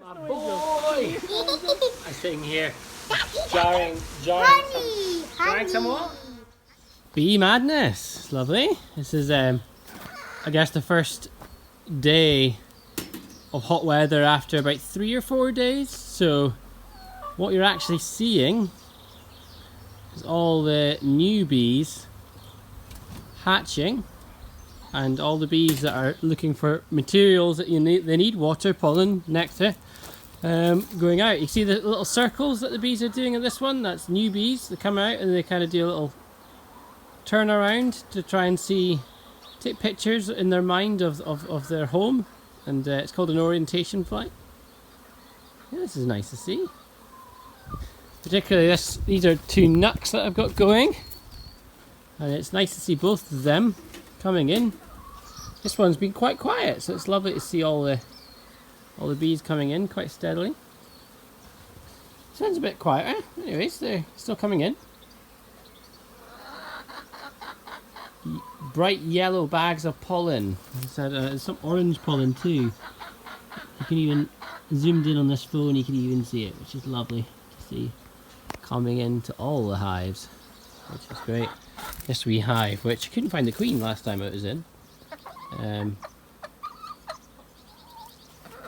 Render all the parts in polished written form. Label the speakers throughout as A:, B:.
A: My boy! I'm sitting here jarring some more. Bee madness, lovely. This is I guess the first day of hot weather after about 3 or 4 days. So what you're actually seeing is all the new bees hatching, and all the bees that are looking for materials that they need, water, pollen, nectar, going out. You see the little circles that the bees are doing in this one? That's new bees. They come out and they kind of do a little turn around to try and take pictures in their mind of their home, and it's called an orientation flight. Yeah, this is nice to see. Particularly these are 2 nucs that I've got going, and it's nice to see both of them coming in. This one's been quite quiet, so it's lovely to see all the bees coming in quite steadily. This one's a bit quieter. Anyways, they're still coming in. Bright yellow bags of pollen. There's some orange pollen too. You can even zoomed in on this phone. You can even see it, which is lovely to see coming into all the hives, which is great. This wee hive, which I couldn't find the queen last time I was in.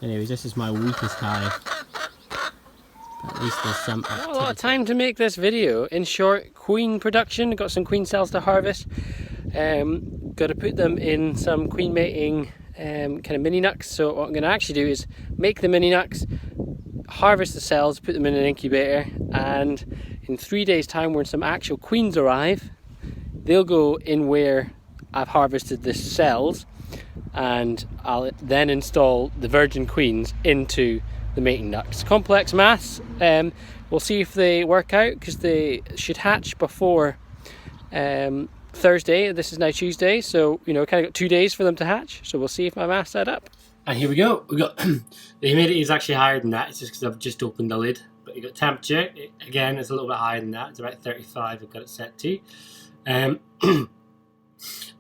A: Anyways, this is my weakest hive. But at least there's some activity. Not a lot of time to make this video. In short, queen production. Got some queen cells to harvest. Got to put them in some queen mating kind of mini nucs. So what I'm going to actually do is make the mini nucs, harvest the cells, put them in an incubator, and in 3 days time when some actual queens arrive, they'll go in where I've harvested the cells, and I'll then install the virgin queens into the mating nucs. Complex maths. We'll see if they work out, because they should hatch before Thursday. This is now Tuesday, so kind of got 2 days for them to hatch. So we'll see if my maths add up. And here we go. We got the humidity is actually higher than that. It's just because I've just opened the lid. But you got temperature. Again, it's a little bit higher than that. It's about 35. I've got it set to.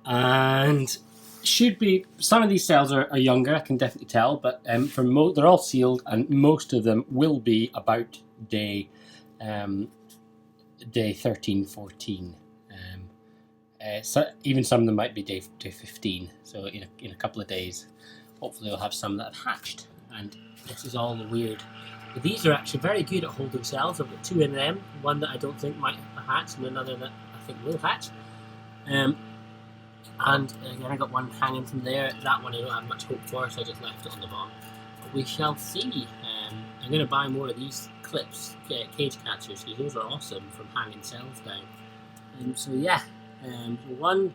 A: And should be, some of these cells are younger, I can definitely tell, but they're all sealed, and most of them will be about day 13, 14. So even some of them might be day 15. So in a couple of days, hopefully we'll have some that have hatched. And this is all the weird. But these are actually very good at holding cells. I've got 2 in them. One that I don't think might hatch, and another that I think will hatch. And again, I got one hanging from there. That one I don't have much hope for, so I just left it on the bottom. But we shall see. I'm going to buy more of these clips, cage catchers, because those are awesome from hanging cells down. So yeah, 1,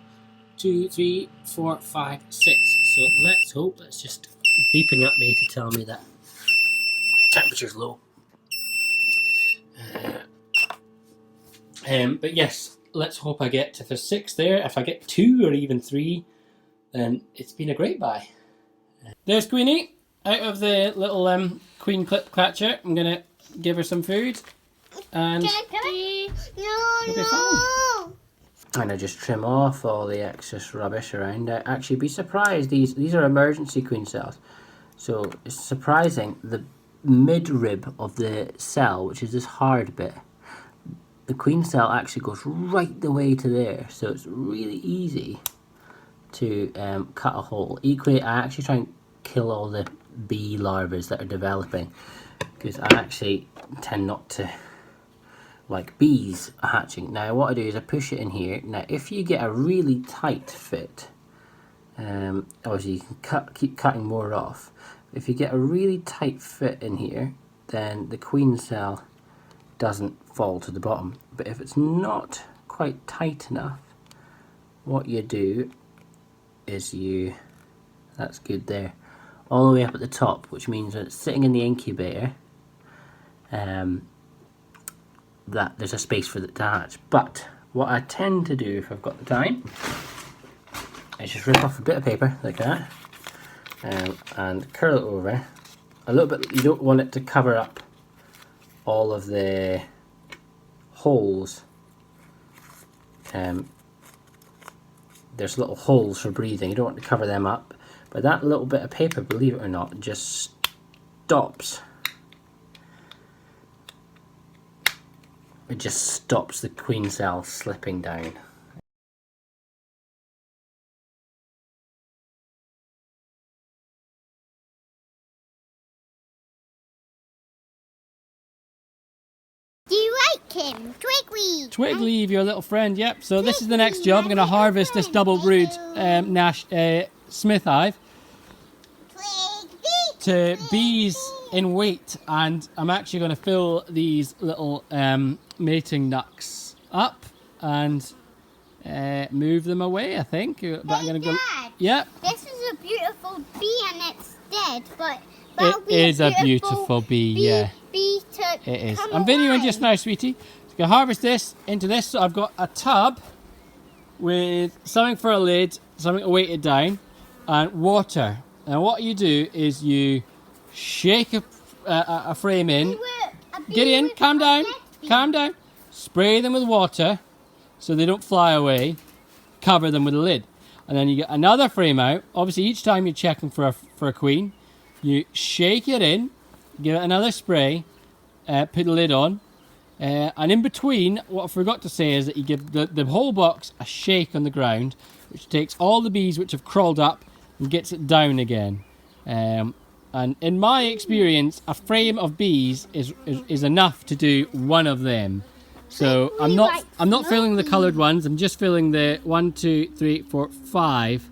A: 2, 3, 4, 5, 6. So let's hope that's just beeping at me to tell me that temperature's low. But yes. Let's hope I get to the 6 there. If I get 2 or even 3, then it's been a great buy. There's Queenie out of the little queen clip catcher. I'm going to give her some food, and she'll be fine. And I just trim off all the excess rubbish around. I'd actually be surprised. These are emergency queen cells. So it's surprising, the midrib of the cell, which is this hard bit, the queen cell actually goes right the way to there, so it's really easy to cut a hole. Equally, I actually try and kill all the bee larvae that are developing, because I actually tend not to like bees hatching. Now what I do is I push it in here. Now if you get a really tight fit, obviously you can keep cutting more off. If you get a really tight fit in here, then the queen cell doesn't fall to the bottom. But if it's not quite tight enough, what you do is that's good there, all the way up at the top, which means when it's sitting in the incubator, that there's a space for it to hatch. But what I tend to do if I've got the time is just rip off a bit of paper like that, and curl it over a little bit. You don't want it to cover up all of the holes. There's little holes for breathing. You don't want to cover them up, but that little bit of paper, believe it or not, just stops. It just stops the queen cell slipping down.
B: Do you like him? Twigleaf!
A: Twigleaf, your little friend, yep. So this is the next job. I'm going to harvest this double brood Smith hive to bees in weight, and I'm actually going to fill these little mating nucs up and move them away, I think. But I'm going to go. Yep.
B: This is a beautiful bee and it's dead, but
A: it is a beautiful bee, yeah. It is. I'm videoing just now, sweetie. So I'm going to harvest this into this. So I've got a tub with something for a lid, something to weight it down, and water. And what you do is you shake a frame in. Gideon, calm down. Calm down. Spray them with water so they don't fly away. Cover them with a lid. And then you get another frame out. Obviously, each time you're checking for a queen, you shake it in, give it another spray, put the lid on. And in between, what I forgot to say is that you give the whole box a shake on the ground, which takes all the bees which have crawled up and gets it down again. And in my experience, a frame of bees is enough to do one of them. So I'm not filling the coloured ones. I'm just filling the 1, 2, 3, 4, 5,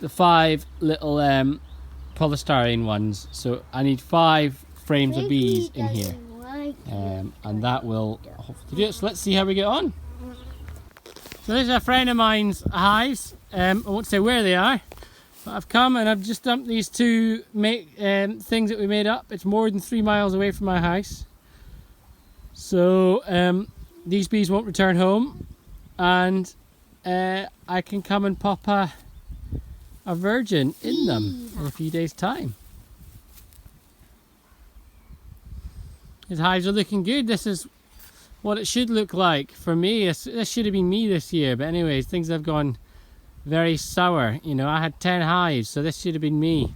A: the 5 little polystyrene ones. So I need 5 frames of bees in here, and that will hopefully do it. So let's see how we get on. So this is a friend of mine's hives. I won't say where they are, but I've come and I've just dumped these 2 things that we made up. It's more than 3 miles away from my house. So these bees won't return home, and I can come and pop a virgin in them in a few days' time. His hives are looking good. This is what it should look like for me. This should have been me this year, but anyways, things have gone very sour. You know, I had 10 hives, so this should have been me.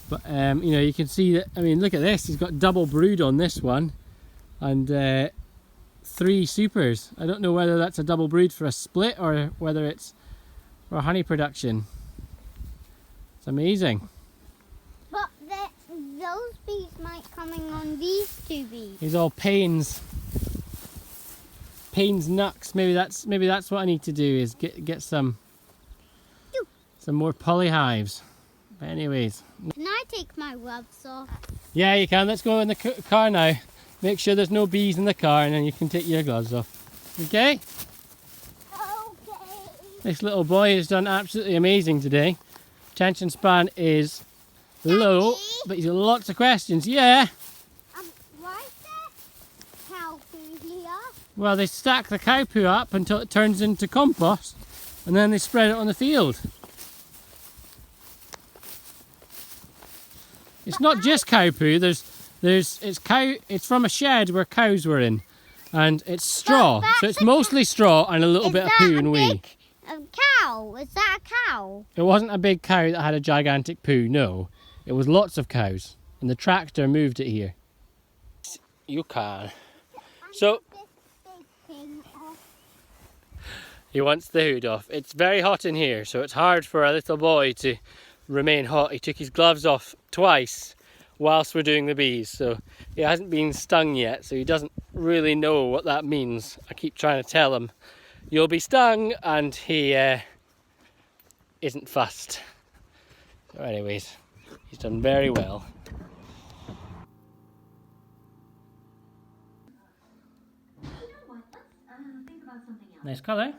A: But you know, you can see that. I mean, look at this. He's got double brood on this one, and 3 supers. I don't know whether that's a double brood for a split or whether it's for honey production. It's amazing.
B: But those bees might coming on these 2 bees.
A: These all Payne's nucs. Maybe that's what I need to do, is get some more polyhives. But anyways.
B: Can I take my gloves off?
A: Yeah, you can. Let's go in the car now. Make sure there's no bees in the car, and then you can take your gloves off. Okay?
B: Okay.
A: This little boy has done absolutely amazing today. Attention span is low, but he's got lots of questions. Yeah?
B: Why is there cow poo here?
A: Well, they stack the cow poo up until it turns into compost, and then they spread it on the field. It's not just cow poo. It's from a shed where cows were in, and it's straw. So it's mostly straw and a little bit of poo and wee.
B: Cow? Is that a cow?
A: It wasn't a big cow that had a gigantic poo. No, it was lots of cows, and the tractor moved it here. You can. So he wants the hood off. It's very hot in here, so it's hard for a little boy to remain hot. He took his gloves off twice whilst we're doing the bees, so he hasn't been stung yet, so he doesn't really know what that means. I keep trying to tell him you'll be stung, and he isn't fussed. So anyways, he's done very well. Nice colour.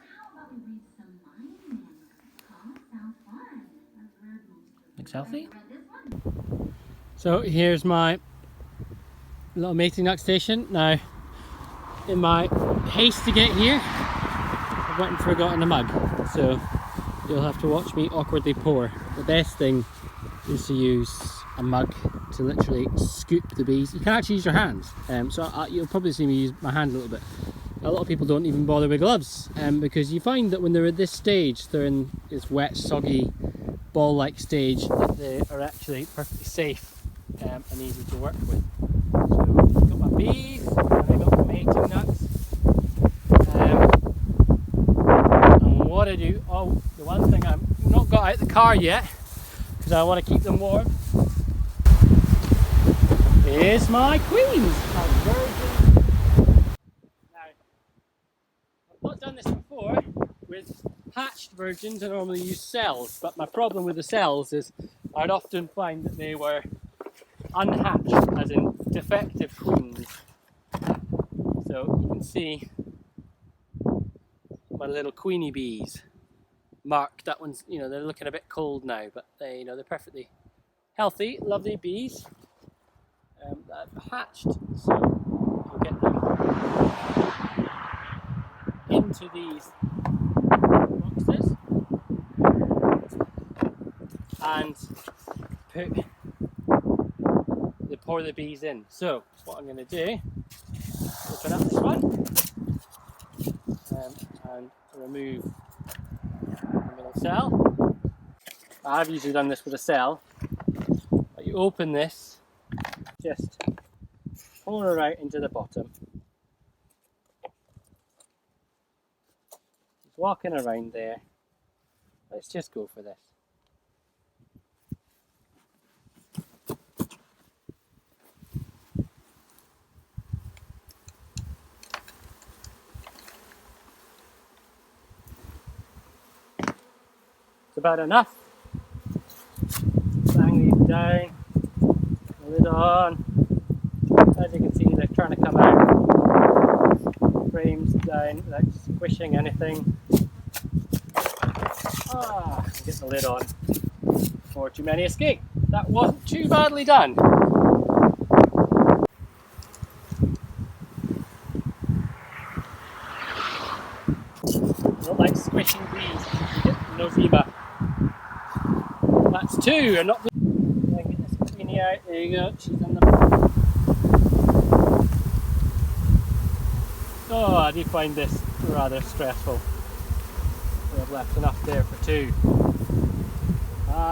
A: Looks healthy. So here's my little mating nut station. Now, in my haste to get here, I've went and forgotten a mug. So you'll have to watch me awkwardly pour. The best thing is to use a mug to literally scoop the bees. You can actually use your hands. You'll probably see me use my hand a little bit. A lot of people don't even bother with gloves because you find that when they're at this stage, they're in this wet, soggy, ball-like stage, that they are actually perfectly safe and easy to work with. So I've got my bees, and I got my mating nuts. And what I do, oh, the one thing I've not got out the car yet, because I want to keep them warm, is my queens. Now, I've not done this before. With hatched virgins, I normally use cells, but my problem with the cells is I'd often find that they were unhatched, as in defective queens. So you can see my little queenie bees marked. That one's, you know, they're looking a bit cold now, but they, you know, they're perfectly healthy, lovely bees that I've hatched. So I'll get them into these boxes and pour the bees in. So what I'm going to do, open up this one and remove the middle cell. I've usually done this with a cell, but you open this, just pull her out into the bottom. Just walking around there. Let's just go for this. It's about enough. Bang these down, the lid on. As you can see, they're trying to come out. Frames down without squishing anything. Get the lid on. Before too many escape. That wasn't too badly done. Not like squishing bees. You get nosema. That's two, and not. Get this queenie out. There you go. She's on the. Oh, I do find this rather stressful. I've left enough there for two.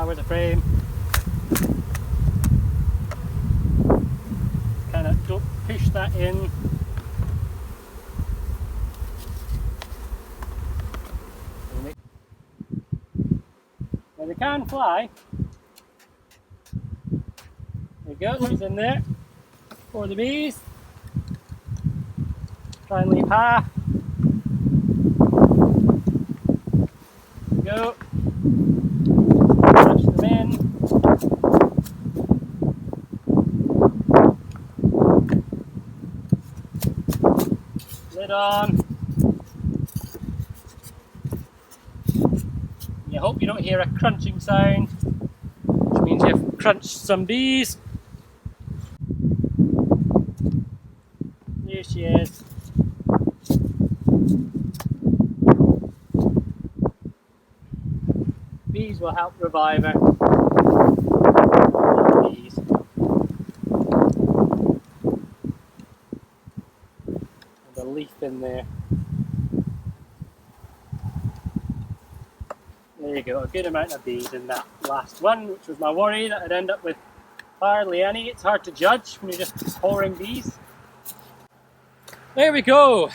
A: Where's the frame? Kind of don't push that in. Now they can fly. There you go, she's in there. For the bees. Try and leave half. There you go. Push them in. Lid on. You hope you don't hear a crunching sound, which means you've crunched some bees. Here she is. Bees will help revive her. Bees. And a leaf in there. There you go, a good amount of bees in that last one, which was my worry that I'd end up with hardly any. It's hard to judge when you're just pouring bees. There we go.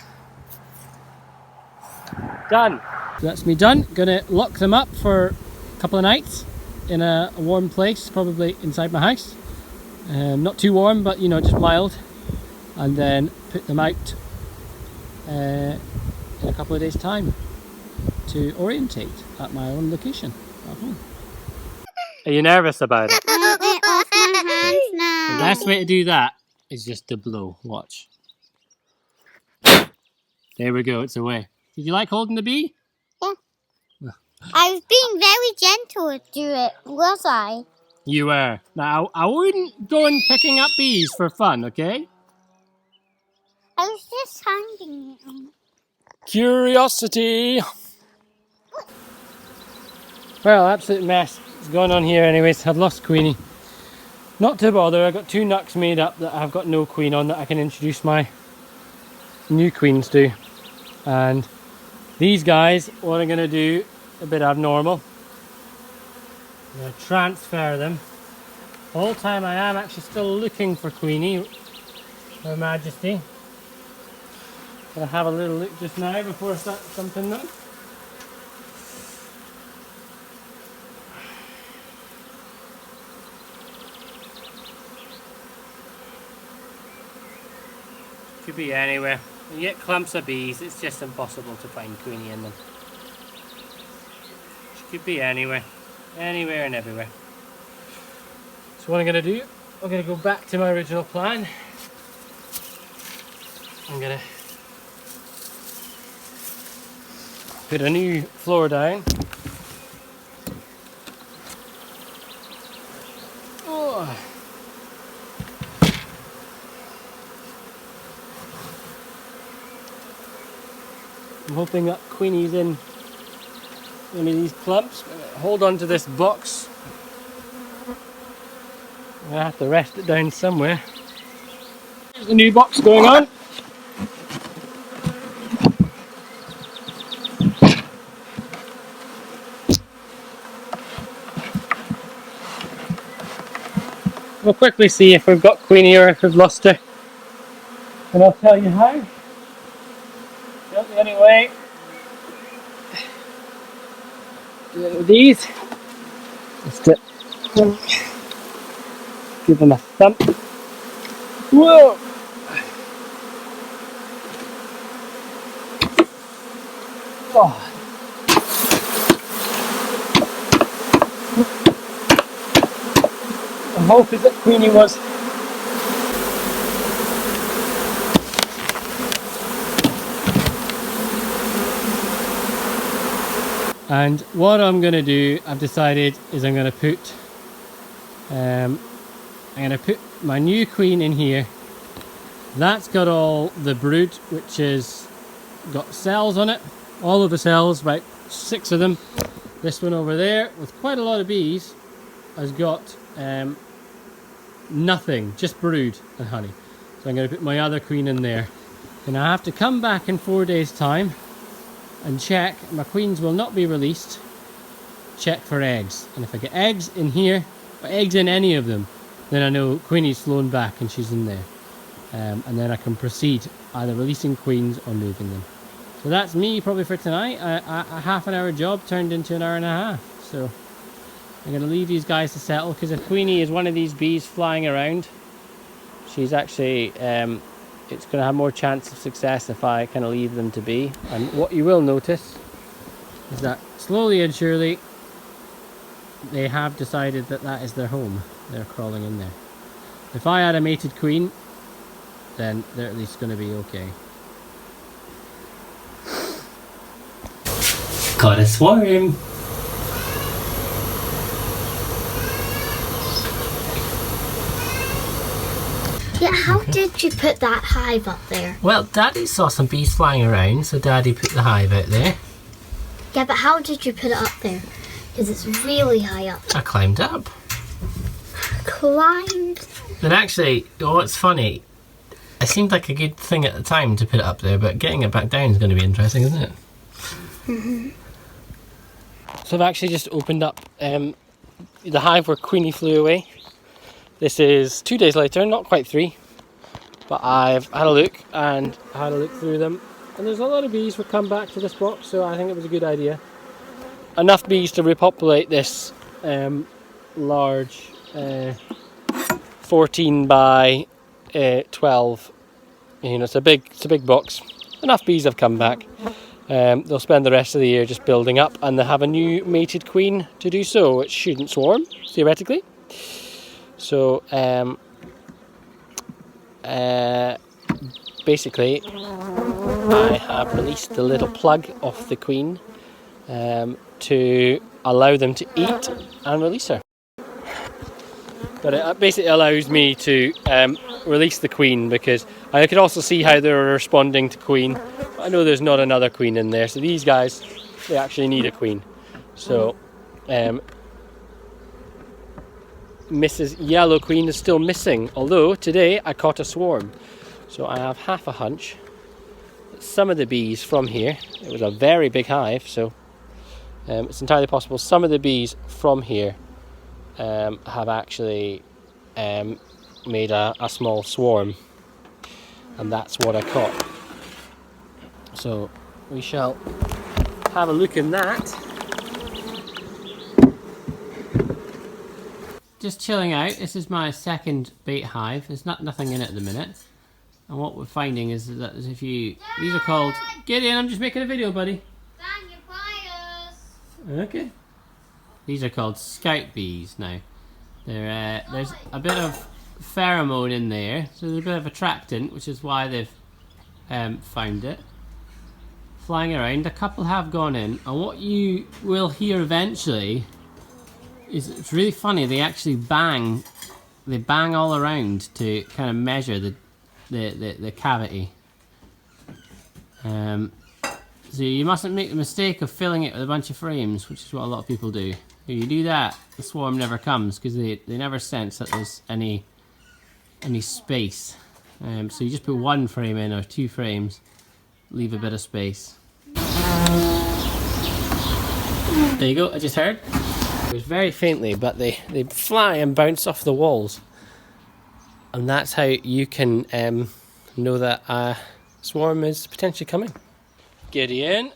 A: Done. So that's me done. Gonna lock them up for a couple of nights in a warm place, probably inside my house. Not too warm, but you know, just mild. And then put them out in a couple of days' time to orientate at my own location at home. Are you nervous about it?
B: Off my hands now.
A: The best way to do that is just to blow. Watch. There we go, it's away. Did you like holding the bee?
B: Yeah. I was being very gentle to it, was I?
A: You were. Now, I wouldn't go in picking up bees for fun, okay?
B: I was just hanging it on.
A: Curiosity. Well, absolute mess is going on here anyways. I've lost Queenie. Not to bother, I've got two nucs made up that I've got no queen on that I can introduce my new queens to. And these guys, what I'm going to do, a bit abnormal. I'm going to transfer them The whole time I am actually still looking for Queenie, Her Majesty. Gonna have a little look just now before I start dumping them. Could be anywhere. When you get clumps of bees, it's just impossible to find Queenie in them. She could be anywhere. Anywhere and everywhere. So what I'm going to do, I'm going to go back to my original plan. I'm going to put a new floor down. Oh. I'm hoping that Queenie's in one of these clumps. Hold on to this box. I'm going to have to rest it down somewhere. There's the new box going on. We'll quickly see if we've got Queenie or if we've lost her. And I'll tell you how. Anyway, these, just to give them a thump. Whoa! Oh. The hope is that Queenie was. And what I'm going to do, I've decided, is I'm going to put my new queen in here. That's got all the brood, which is got cells on it. All of the cells, about 6 of them. This one over there, with quite a lot of bees, has got nothing, just brood and honey. So I'm going to put my other queen in there. And I have to come back in 4 days' time and check. My queens will not be released. Check for eggs, and if I get eggs in here, or eggs in any of them, then I know Queenie's flown back and she's in there, and then I can proceed either releasing queens or moving them. So that's me probably for tonight. A half an hour job turned into an hour and a half. So I'm going to leave these guys to settle, because if Queenie is one of these bees flying around, she's actually it's going to have more chance of success if I kind of leave them to be. And what you will notice is that slowly and surely they have decided that that is their home. They're crawling in there. If I had a mated queen, then they're at least going to be okay. Got a swarm!
B: Yeah, how did you put that hive up there?
A: Well, Daddy saw some bees flying around, so Daddy put the hive out there.
B: Yeah, but how did you put it up there? Because it's really high up.
A: I climbed up.
B: Climbed?
A: And actually, oh, it's funny. It seemed like a good thing at the time to put it up there, but getting it back down is going to be interesting, isn't it? Mm-hmm. So I've actually just opened up the hive where Queenie flew away. This is 2 days later, not quite 3, but I've had a look and had a look through them, and there's a lot of bees will come back to this box, so I think it was a good idea. Enough bees to repopulate this large 14 by 12. You know, it's a big box. Enough bees have come back. They'll spend the rest of the year just building up, and they have a new mated queen to do so, which shouldn't swarm theoretically. So basically I have released the little plug off the queen to allow them to eat and release her. But it basically allows me to release the queen, because I could also see how they're responding to queen. I know there's not another queen in there, so these guys, they actually need a queen. So Mrs. Yellow Queen is still missing, although today I caught a swarm. So I have half a hunch that some of the bees from here, it was a very big hive, so it's entirely possible some of the bees from here have actually made a small swarm, and that's what I caught. So we shall have a look in that. Just chilling out. This is my second bait hive. There's nothing in it at the minute. And what we're finding is that if you... These are called... Get in, I'm just making a video, buddy.
B: Dang your pliers.
A: Okay. These are called scout bees now. They're, there's a bit of pheromone in there, so there's a bit of attractant, which is why they've found it. Flying around, a couple have gone in, and what you will hear eventually is, it's really funny, they actually bang all around to kind of measure the cavity. So you mustn't make the mistake of filling it with a bunch of frames, which is what a lot of people do. If you do that, the swarm never comes, because they never sense that there's any space. So you just put one frame in, or 2 frames, leave a bit of space. There you go, I just heard. It was very faintly, but they fly and bounce off the walls. And that's how you can know that a swarm is potentially coming. Gideon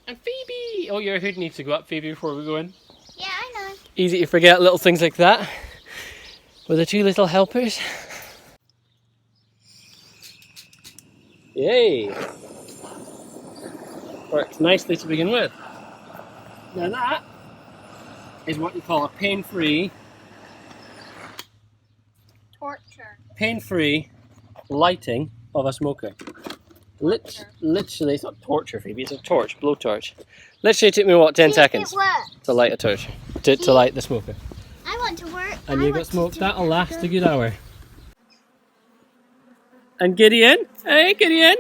A: and Phoebe! Oh, your hood needs to go up, Phoebe, before we go in.
B: Yeah, I know.
A: Easy to forget little things like that with the 2 little helpers. Yay! Works nicely to begin with. Now that is what you call a pain-free lighting of a smoker. Literally, it's not torture, Phoebe, it's a torch, blowtorch. Literally took me, what, 10 seconds to light a torch, to light the smoker.
B: I want to work.
A: And you've got smoke, that'll last a good hour. And Gideon, hey Gideon!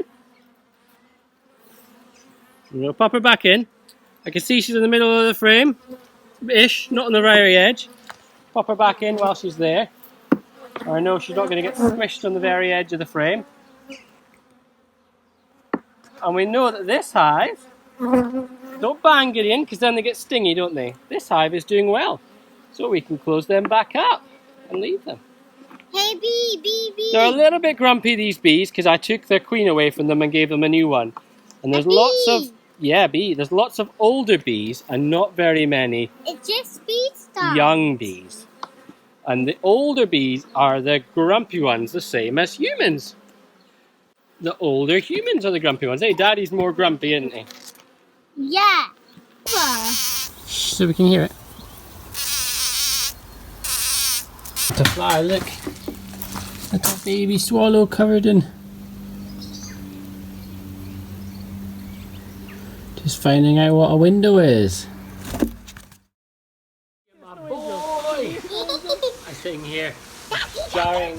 A: I'm going to pop her back in. I can see she's in the middle of the frame, ish, not on the very edge. Pop her back in while she's there. Or I know she's not going to get squished on the very edge of the frame. And we know that this hive, don't bang it in because then they get stingy, don't they? This hive is doing well. So we can close them back up and leave them.
B: Hey, bee.
A: They're a little bit grumpy, these bees, because I took their queen away from them and gave them a new one. And there's lots of, there's lots of older bees and not very many
B: It's just bee stuff.
A: young bees. And the older bees are the grumpy ones, the same as humans. The older humans are the grumpy ones. Hey, Daddy's more grumpy, isn't he?
B: Yeah.
A: So we can hear it. It's a fly, look. Little baby swallow covered in. Just finding out what a window is. My boy! I sing here. Jarring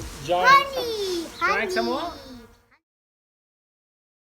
B: Honey.
A: some what?